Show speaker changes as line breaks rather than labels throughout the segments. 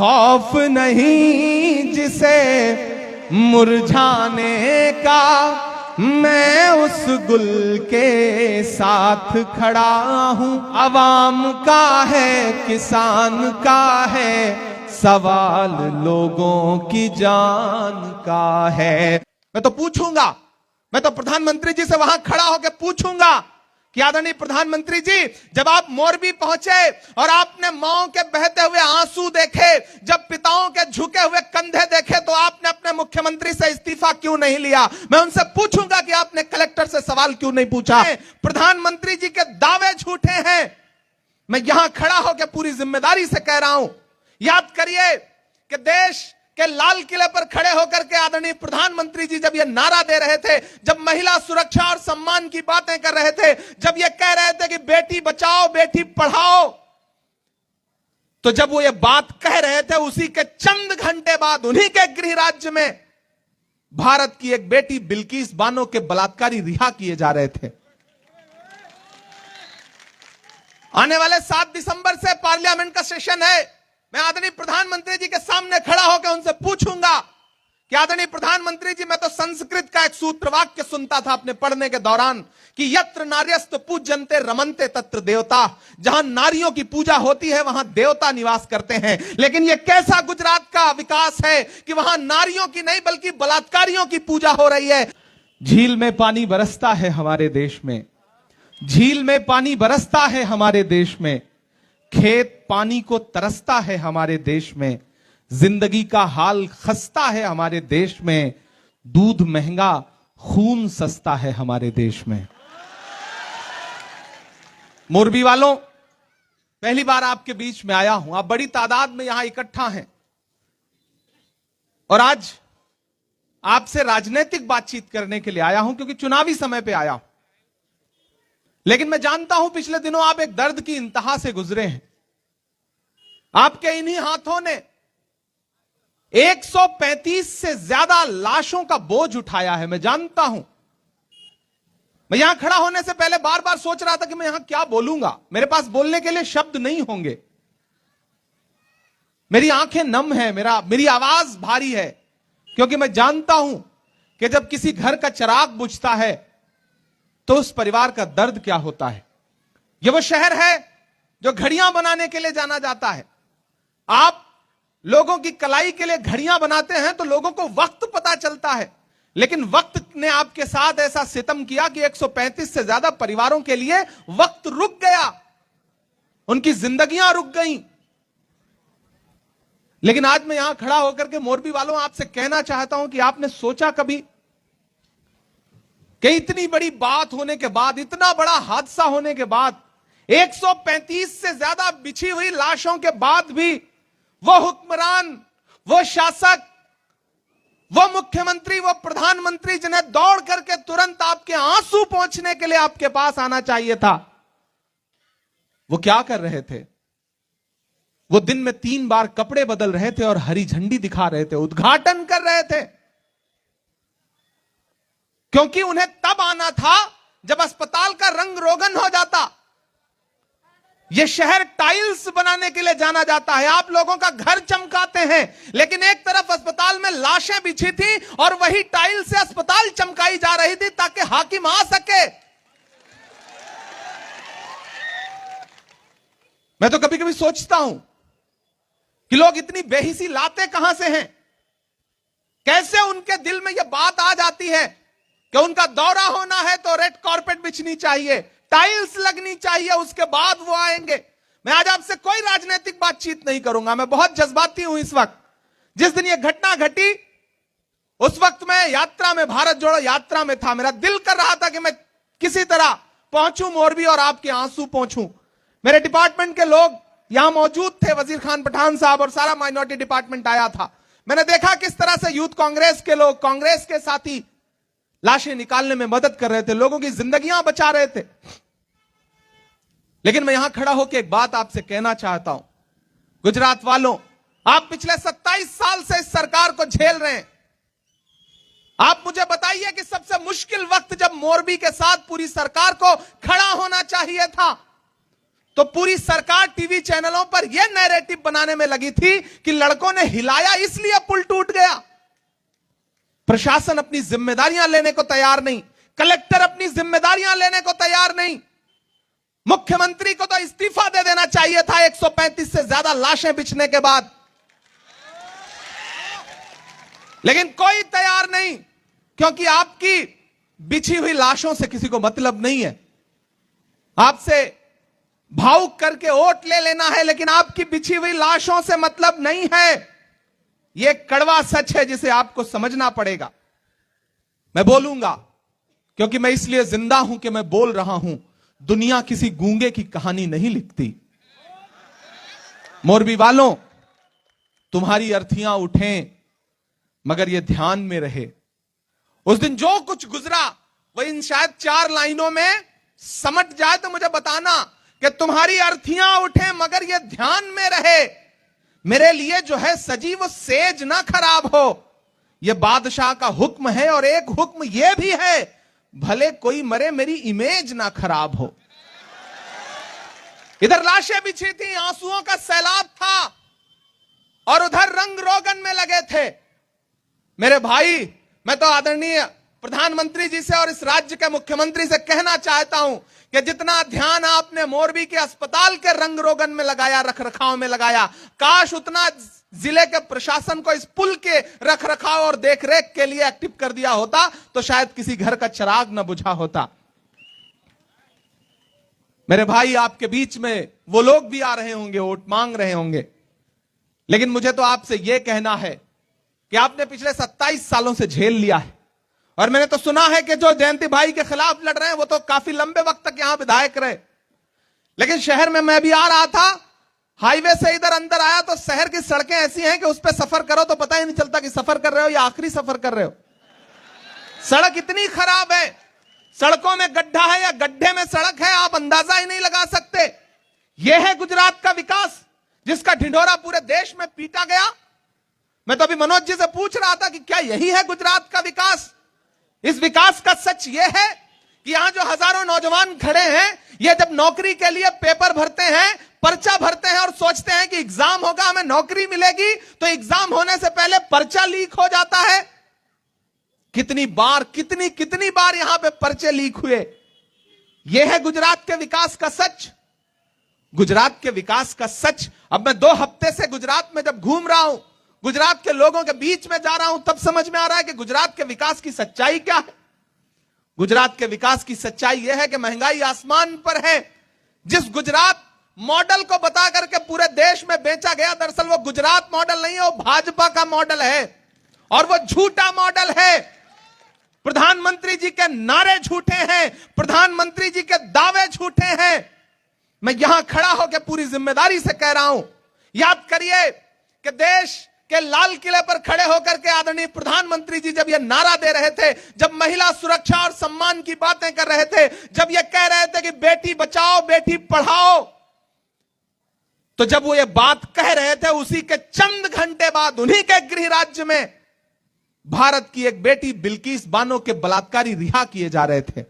खौफ नहीं जिसे मुरझाने का, मैं उस गुल के साथ खड़ा हूं। अवाम का है, किसान का है, सवाल लोगों की जान का है। मैं तो पूछूंगा, मैं तो प्रधानमंत्री जी से वहां खड़ा होकर पूछूंगा कि आदरणीय प्रधानमंत्री जी, जब आप मोरबी पहुंचे और आपने माओ के बहते हुए आंसू देखे, जब पिताओं के झुके हुए कंधे देखे, तो आपने अपने मुख्यमंत्री से इस्तीफा क्यों नहीं लिया? मैं उनसे पूछूंगा कि आपने कलेक्टर से सवाल क्यों नहीं पूछा? प्रधानमंत्री जी के दावे झूठे हैं। मैं यहां खड़ा होकर पूरी जिम्मेदारी से कह रहा हूं, याद करिए कि देश के लाल किले पर खड़े होकर के आदरणीय प्रधानमंत्री जी जब ये नारा दे रहे थे, जब महिला सुरक्षा और सम्मान की बातें कर रहे थे, जब ये कह रहे थे कि बेटी बचाओ बेटी पढ़ाओ, तो जब वो ये बात कह रहे थे, उसी के चंद घंटे बाद उन्हीं के गृह राज्य में भारत की एक बेटी बिल्किस बानो के बलात्कारी रिहा किए जा रहे थे। आने वाले 7 दिसंबर से पार्लियामेंट का सेशन है। मैं आदरणीय प्रधानमंत्री जी के सामने खड़ा होकर उनसे पूछूंगा कि आदरणीय प्रधानमंत्री जी, मैं तो संस्कृत का एक सूत्र वाक्य सुनता था अपने पढ़ने के दौरान कि यत्र नार्यस्त पूज्यन्ते रमन्ते तत्र देवता। जहां नारियों की पूजा होती है वहां देवता निवास करते हैं। लेकिन यह कैसा गुजरात का विकास है कि वहां नारियों की नहीं बल्कि बलात्कारियों की पूजा हो रही है। झील में पानी बरसता है हमारे देश में, झील में पानी बरसता है हमारे देश में, खेत पानी को तरसता है हमारे देश में, जिंदगी का हाल खस्ता है हमारे देश में, दूध महंगा खून सस्ता है हमारे देश में। मोरबी वालों, पहली बार आपके बीच में आया हूं। आप बड़ी तादाद में यहां इकट्ठा हैं और आज आपसे राजनीतिक बातचीत करने के लिए आया हूं, क्योंकि चुनावी समय पे आया हूं। लेकिन मैं जानता हूं पिछले दिनों आप एक दर्द की इंतहा से गुजरे हैं। आपके इन्हीं हाथों ने 135 से ज्यादा लाशों का बोझ उठाया है। मैं जानता हूं। मैं यहां खड़ा होने से पहले बार बार सोच रहा था कि मैं यहां क्या बोलूंगा। मेरे पास बोलने के लिए शब्द नहीं होंगे। मेरी आंखें नम है, मेरी आवाज भारी है, क्योंकि मैं जानता हूं कि जब किसी घर का चिराग बुझता है तो उस परिवार का दर्द क्या होता है। यह वो शहर है जो घड़ियां बनाने के लिए जाना जाता है। आप लोगों की कलाई के लिए घड़ियां बनाते हैं तो लोगों को वक्त पता चलता है, लेकिन वक्त ने आपके साथ ऐसा सितम किया कि 135 से ज्यादा परिवारों के लिए वक्त रुक गया, उनकी जिंदगियां रुक गईं। लेकिन आज मैं यहां खड़ा होकर के मोरबी वालों आपसे कहना चाहता हूं कि आपने सोचा कभी कि इतनी बड़ी बात होने के बाद, इतना बड़ा हादसा होने के बाद, 135 से ज्यादा बिछी हुई लाशों के बाद भी वो हुक्मरान, वो शासक, वो मुख्यमंत्री, वो प्रधानमंत्री जिन्हें दौड़ करके तुरंत आपके आंसू पहुंचने के लिए आपके पास आना चाहिए था, वो क्या कर रहे थे? वो दिन में 3 बार कपड़े बदल रहे थे और हरी झंडी दिखा रहे थे, उद्घाटन कर रहे थे, क्योंकि उन्हें तब आना था जब अस्पताल का रंग रोगन हो जाता। यह शहर टाइल्स बनाने के लिए जाना जाता है। आप लोगों का घर चमकाते हैं, लेकिन एक तरफ अस्पताल में लाशें बिछी थी और वही टाइल्स से अस्पताल चमकाई जा रही थी ताकि हाकिम आ सके। मैं तो कभी कभी सोचता हूं कि लोग इतनी बेहिसी लाते कहां से हैं? कैसे उनके दिल में यह बात आ जाती है कि उनका दौरा होना है तो रेड कारपेट बिछनी चाहिए, टाइल्स लगनी चाहिए, उसके बाद वो आएंगे। मैं आज आपसे कोई राजनीतिक बातचीत नहीं करूंगा। मैं बहुत जज्बाती हूं इस वक्त। जिस दिन ये घटना घटी उस वक्त मैं यात्रा में, भारत जोड़ो यात्रा में था। मेरा दिल कर रहा था कि मैं किसी तरह पहुंचूं मोरबी और आपके आंसू पहुंचूं। मेरे डिपार्टमेंट के लोग यहां मौजूद थे, वजीर खान पठान साहब और सारा माइनॉरिटी डिपार्टमेंट आया था। मैंने देखा किस तरह से यूथ कांग्रेस के लोग, कांग्रेस के साथी लाशें निकालने में मदद कर रहे थे, लोगों की जिंदगियां बचा रहे थे। लेकिन मैं यहां खड़ा होकर एक बात आपसे कहना चाहता हूं, गुजरात वालों, आप पिछले 27 साल से इस सरकार को झेल रहे हैं। आप मुझे बताइए कि सबसे मुश्किल वक्त जब मोरबी के साथ पूरी सरकार को खड़ा होना चाहिए था, तो पूरी सरकार टीवी चैनलों पर यह नैरेटिव बनाने में लगी थी कि लड़कों ने हिलाया इसलिए पुल टूट गया। प्रशासन अपनी जिम्मेदारियां लेने को तैयार नहीं, कलेक्टर अपनी जिम्मेदारियां लेने को तैयार नहीं। मुख्यमंत्री को तो इस्तीफा दे देना चाहिए था 135 से ज्यादा लाशें बिछने के बाद, लेकिन कोई तैयार नहीं, क्योंकि आपकी बिछी हुई लाशों से किसी को मतलब नहीं है। आपसे भावुक करके वोट ले लेना है, लेकिन आपकी बिछी हुई लाशों से मतलब नहीं है। यह कड़वा सच है जिसे आपको समझना पड़ेगा। मैं बोलूंगा क्योंकि मैं इसलिए जिंदा हूं कि मैं बोल रहा हूं। दुनिया किसी गूंगे की कहानी नहीं लिखती। मोरबी वालों, तुम्हारी अर्थियां उठें, मगर यह ध्यान में रहे, उस दिन जो कुछ गुजरा वह इन शायद 4 लाइनों में समट जाए तो मुझे बताना कि तुम्हारी अर्थियां उठें मगर यह ध्यान में रहे, मेरे लिए जो है सजी वो सेज ना खराब हो। यह बादशाह का हुक्म है, और एक हुक्म यह भी है, भले कोई मरे मेरी इमेज ना खराब हो। इधर लाशें बिछी थी, आंसुओं का सैलाब था, और उधर रंग रोगन में लगे थे। मेरे भाई, मैं तो आदरणीय प्रधानमंत्री जी से और इस राज्य के मुख्यमंत्री से कहना चाहता हूं कि जितना ध्यान आपने मोरबी के अस्पताल के रंग रोगन में लगाया, रख रखाव में लगाया, काश उतना जिले के प्रशासन को इस पुल के रख रखाव और देखरेख के लिए एक्टिव कर दिया होता तो शायद किसी घर का चिराग न बुझा होता। मेरे भाई, आपके बीच में वो लोग भी आ रहे होंगे, वोट मांग रहे होंगे, लेकिन मुझे तो आपसे यह कहना है कि आपने पिछले 27 सालों से झेल लिया है। और मैंने तो सुना है कि जो जयंती भाई के खिलाफ लड़ रहे हैं वो तो काफी लंबे वक्त तक यहां विधायक रहे, लेकिन शहर में मैं भी आ रहा था, हाईवे से इधर अंदर आया तो शहर की सड़कें ऐसी हैं कि उस पर सफर करो तो पता ही नहीं चलता कि सफर कर रहे हो या आखिरी सफर कर रहे हो। सड़क इतनी खराब है, सड़कों में गड्ढा है या गड्ढे में सड़क है, आप अंदाजा ही नहीं लगा सकते। यह है गुजरात का विकास जिसका ढिंढोरा पूरे देश में पीटा गया। मैं तो अभी मनोज जी से पूछ रहा था कि क्या यही है गुजरात का विकास? इस विकास का सच यह है कि यहां जो हजारों नौजवान खड़े हैं, ये जब नौकरी के लिए पेपर भरते हैं, पर्चा भरते हैं और सोचते हैं कि एग्जाम होगा, हमें नौकरी मिलेगी, तो एग्जाम होने से पहले पर्चा लीक हो जाता है। कितनी बार यहां पे पर्चे लीक हुए। यह है गुजरात के विकास का सच। गुजरात के विकास का सच अब मैं 2 हफ्ते से गुजरात में जब घूम रहा हूं, गुजरात के लोगों के बीच में जा रहा हूं, तब समझ में आ रहा है कि गुजरात के विकास की सच्चाई क्या है। गुजरात के विकास की सच्चाई यह है कि महंगाई आसमान पर है। जिस गुजरात मॉडल को बता करके पूरे देश में बेचा गया, दरअसल वो गुजरात मॉडल नहीं है, वो भाजपा का मॉडल है, और वो झूठा मॉडल है। प्रधानमंत्री जी के नारे झूठे हैं, प्रधानमंत्री जी के दावे झूठे हैं। मैं यहां खड़ा होकर पूरी जिम्मेदारी से कह रहा हूं, याद करिए कि देश के लाल किले पर खड़े होकर के आदरणीय प्रधानमंत्री जी जब ये नारा दे रहे थे, जब महिला सुरक्षा और सम्मान की बातें कर रहे थे, जब ये कह रहे थे कि बेटी बचाओ बेटी पढ़ाओ, तो जब वो ये बात कह रहे थे, उसी के चंद घंटे बाद उन्हीं के गृह राज्य में भारत की एक बेटी बिल्किस बानो के बलात्कारी रिहा किए जा रहे थे।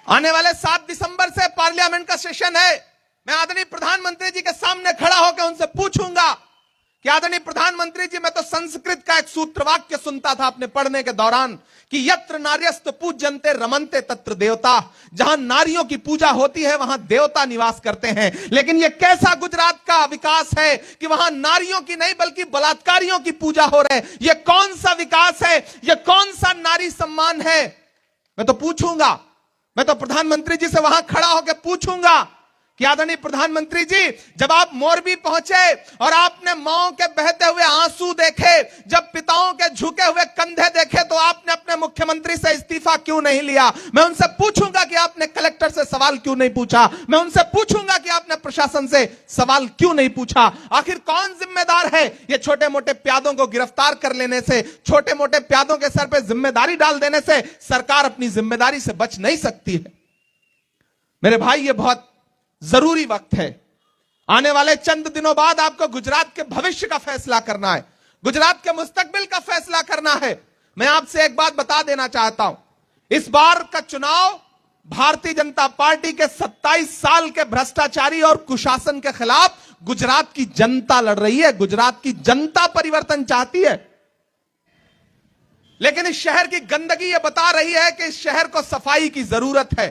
आने वाले 7 दिसंबर से पार्लियामेंट का सेशन है। मैं आदरणीय प्रधानमंत्री जी के सामने खड़ा होकर उनसे पूछूंगा कि आदरणीय प्रधानमंत्री जी, मैं तो संस्कृत का एक सूत्र वाक्य सुनता था अपने पढ़ने के दौरान कि यत्र नार्यस्त पूज्यन्ते रमन्ते तत्र देवता। जहां नारियों की पूजा होती है वहां देवता निवास करते हैं। लेकिन यह कैसा गुजरात का विकास है कि वहां नारियों की नहीं बल्कि बलात्कारियों की पूजा हो रही है। यह कौन सा विकास है? यह कौन सा नारी सम्मान है? मैं तो पूछूंगा, मैं तो प्रधानमंत्री जी से वहां खड़ा होकर पूछूंगा कि आदरणीय प्रधानमंत्री जी, जब आप मोरबी पहुंचे और आपने माओं के बहते हुए आंसू देखे, जब पिताओं के झुके हुए कंधे देखे, तो आपने अपने मुख्यमंत्री से इस्तीफा क्यों नहीं लिया? मैं उनसे पूछूंगा कि आपने कलेक्टर से सवाल क्यों नहीं पूछा? मैं उनसे पूछूंगा कि आपने प्रशासन से सवाल क्यों नहीं पूछा? आखिर कौन जिम्मेदार है? ये छोटे मोटे प्यादों को गिरफ्तार कर लेने से, छोटे मोटे प्यादों के सर पे जिम्मेदारी डाल देने से सरकार अपनी जिम्मेदारी से बच नहीं सकती है। मेरे भाई, ये बहुत जरूरी वक्त है। आने वाले चंद दिनों बाद आपको गुजरात के भविष्य का फैसला करना है, गुजरात के मुस्तकबिल का फैसला करना है। मैं आपसे एक बात बता देना चाहता हूं, इस बार का चुनाव भारतीय जनता पार्टी के 27 साल के भ्रष्टाचारी और कुशासन के खिलाफ गुजरात की जनता लड़ रही है। गुजरात की जनता परिवर्तन चाहती है, लेकिन इस शहर की गंदगी यह बता रही है कि इस शहर को सफाई की जरूरत है।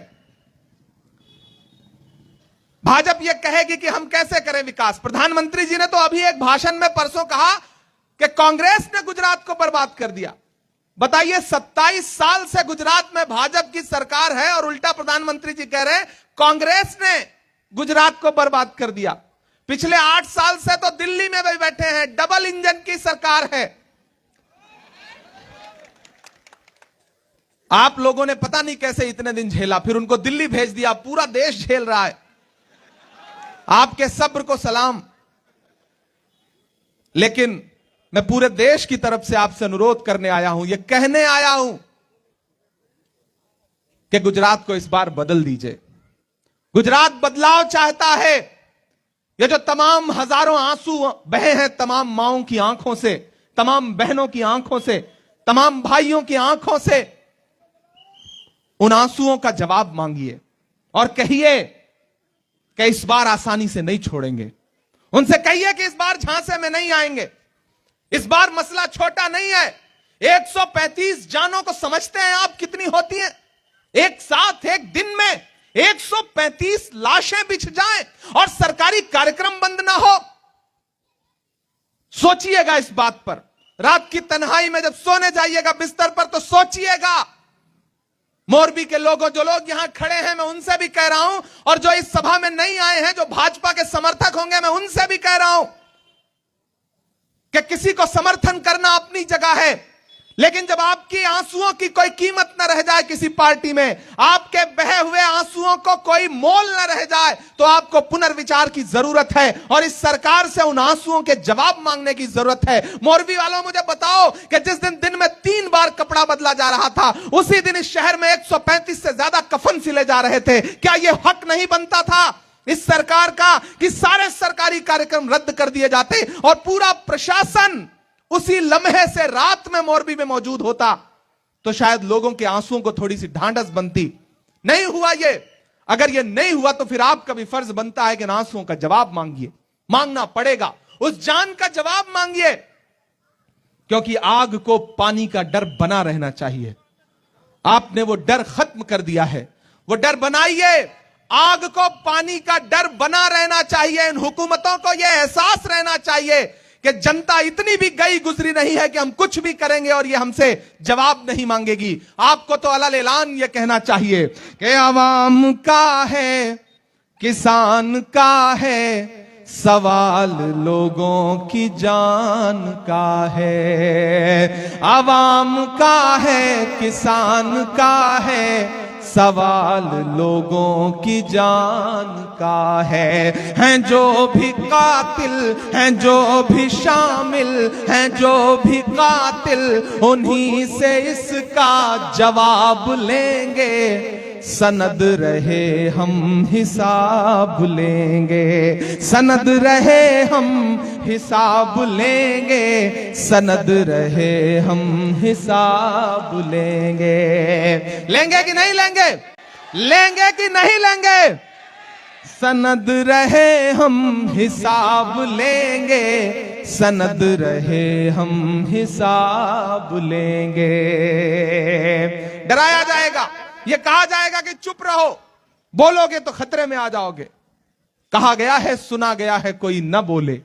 भाजपा यह कहेगी कि हम कैसे करें विकास। प्रधानमंत्री जी ने तो अभी एक भाषण में परसों कहा कि कांग्रेस ने गुजरात को बर्बाद कर दिया। बताइए, 27 साल से गुजरात में भाजपा की सरकार है और उल्टा प्रधानमंत्री जी कह रहे हैं कांग्रेस ने गुजरात को बर्बाद कर दिया। पिछले 8 साल से तो दिल्ली में भी बैठे हैं, डबल इंजन की सरकार है। आप लोगों ने पता नहीं कैसे इतने दिन झेला, फिर उनको दिल्ली भेज दिया। पूरा देश झेल रहा है। आपके सब्र को सलाम। लेकिन मैं पूरे देश की तरफ से आपसे अनुरोध करने आया हूं, यह कहने आया हूं कि गुजरात को इस बार बदल दीजिए। गुजरात बदलाव चाहता है। ये जो तमाम हजारों आंसू बहे हैं तमाम माओं की आंखों से, तमाम बहनों की आंखों से, तमाम भाइयों की आंखों से, उन आंसुओं का जवाब मांगिए और कहिए कि इस बार आसानी से नहीं छोड़ेंगे। उनसे कहिए कि इस बार झांसे में नहीं आएंगे। इस बार मसला छोटा नहीं है। 135 जानों को समझते हैं आप कितनी होती हैं? एक साथ एक दिन में 135 लाशें बिछ जाएं और सरकारी कार्यक्रम बंद ना हो। सोचिएगा इस बात पर। रात की तन्हाई में जब सोने जाइएगा बिस्तर पर तो सोचिएगा। मोरबी के लोगों, जो लोग यहां खड़े हैं, मैं उनसे भी कह रहा हूं, और जो इस सभा में नहीं आए हैं, जो भाजपा के समर्थक होंगे, मैं उनसे भी कह रहा हूं कि किसी को समर्थन करना अपनी जगह है, लेकिन जब आपकी आंसुओं की कोई कीमत न रह जाए किसी पार्टी में, आपके बहे हुए आंसुओं को कोई मोल न रह जाए, तो आपको पुनर्विचार की जरूरत है और इस सरकार से उन आंसुओं के जवाब मांगने की जरूरत है। मोरबी वालों, मुझे बताओ कि जिस दिन में 3 बार कपड़ा बदला जा रहा था, उसी दिन इस शहर में 135 से ज्यादा कफन सिले जा रहे थे। क्या यह हक नहीं बनता था इस सरकार का कि सारे सरकारी कार्यक्रम रद्द कर दिए जाते और पूरा प्रशासन उसी लम्हे से रात में मोरबी में मौजूद होता? तो शायद लोगों के आंसुओं को थोड़ी सी ढांढस बनती। नहीं हुआ ये। अगर ये नहीं हुआ तो फिर आपका भी फर्ज बनता है कि इन आंसुओं का जवाब मांगिए। मांगना पड़ेगा, उस जान का जवाब मांगिए, क्योंकि आग को पानी का डर बना रहना चाहिए। आपने वो डर खत्म कर दिया है, वो डर बनाइए। आग को पानी का डर बना रहना चाहिए। इन हुकूमतों को यह एहसास रहना चाहिए कि जनता इतनी भी गई गुजरी नहीं है कि हम कुछ भी करेंगे और ये हमसे जवाब नहीं मांगेगी। आपको तो अलग ऐलान ये कहना चाहिए कि आवाम का है, किसान का है, सवाल लोगों की जान का है। आवाम का है, किसान का है, सवाल लोगों की जान का है। हैं जो भी कातिल, हैं जो भी शामिल, हैं जो भी कातिल, उन्हीं से इसका जवाब लेंगे। सनद रहे हम हिसाब लेंगे, सनद रहे हम हिसाब लेंगे, सनद रहे हम हिसाब लेंगे। लेंगे कि नहीं लेंगे? लेंगे कि नहीं लेंगे? सनद रहे हम हिसाब लेंगे, सनद रहे हम हिसाब लेंगे। डराया जाएगा, यह कहा जाएगा कि चुप रहो, बोलोगे तो खतरे में आ जाओगे। कहा गया है, सुना गया है, कोई न बोले।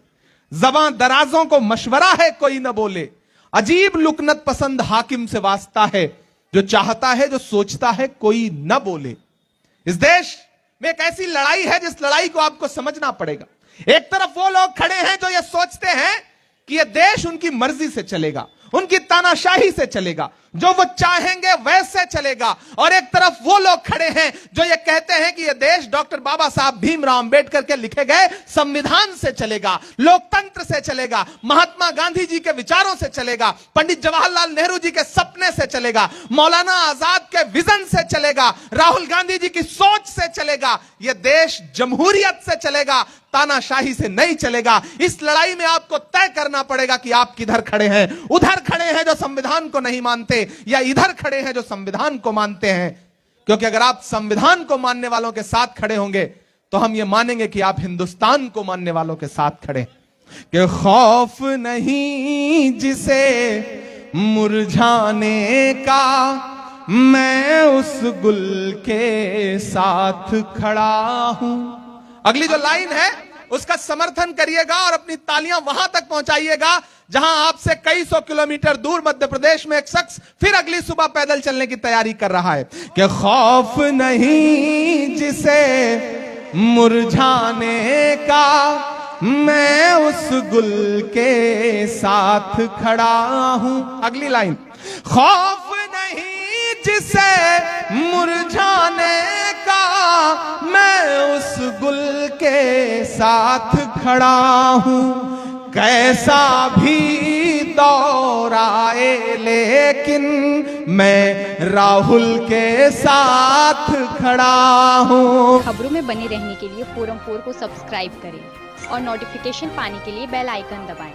ज़बां दराजों को मशवरा है, कोई न बोले। अजीब लुकनत पसंद हाकिम से वास्ता है, जो चाहता है, जो सोचता है, कोई न बोले। इस देश में एक ऐसी लड़ाई है जिस लड़ाई को आपको समझना पड़ेगा। एक तरफ वो लोग खड़े हैं जो ये सोचते हैं कि यह देश उनकी मर्जी से चलेगा, उनकी तानाशाही से चलेगा, जो वो चाहेंगे वैसे चलेगा। और एक तरफ वो लोग खड़े हैं जो ये कहते हैं कि यह देश डॉक्टर बाबा साहब भीमराव अंबेडकर के लिखे गए संविधान से चलेगा, लोकतंत्र से चलेगा, महात्मा गांधी जी के विचारों से चलेगा, पंडित जवाहरलाल नेहरू जी के सपने से चलेगा, मौलाना आजाद के विजन से चलेगा, राहुल गांधी जी की सोच से चलेगा। यह देश जमहूरियत से चलेगा, तानाशाही से नहीं चलेगा। इस लड़ाई में आपको तय करना पड़ेगा कि आप किधर खड़े हैं। उधर खड़े हैं जो संविधान को नहीं मानते, या इधर खड़े हैं जो संविधान को मानते हैं। क्योंकि अगर आप संविधान को मानने वालों के साथ खड़े होंगे तो हम ये मानेंगे कि आप हिंदुस्तान को मानने वालों के साथ खड़े। कि खौफ नहीं जिसे मुरझाने का, मैं उस गुल के साथ खड़ा हूं। अगली जो लाइन है उसका समर्थन करिएगा और अपनी तालियां वहां तक पहुंचाइएगा जहां आपसे कई सौ किलोमीटर दूर मध्य प्रदेश में एक शख्स फिर अगली सुबह पैदल चलने की तैयारी कर रहा है। कि खौफ नहीं जिसे मुरझाने का, मैं उस गुल के साथ खड़ा हूं। अगली लाइन, खौफ नहीं जिसे मुरझाने का, मैं उस गुल के साथ खड़ा हूं। कैसा भी दौर आए लेकिन मैं राहुल के साथ खड़ा हूं।
खबरों में बने रहने के लिए फोरम 4 को सब्सक्राइब करें और नोटिफिकेशन पाने के लिए बेल आइकन दबाएं।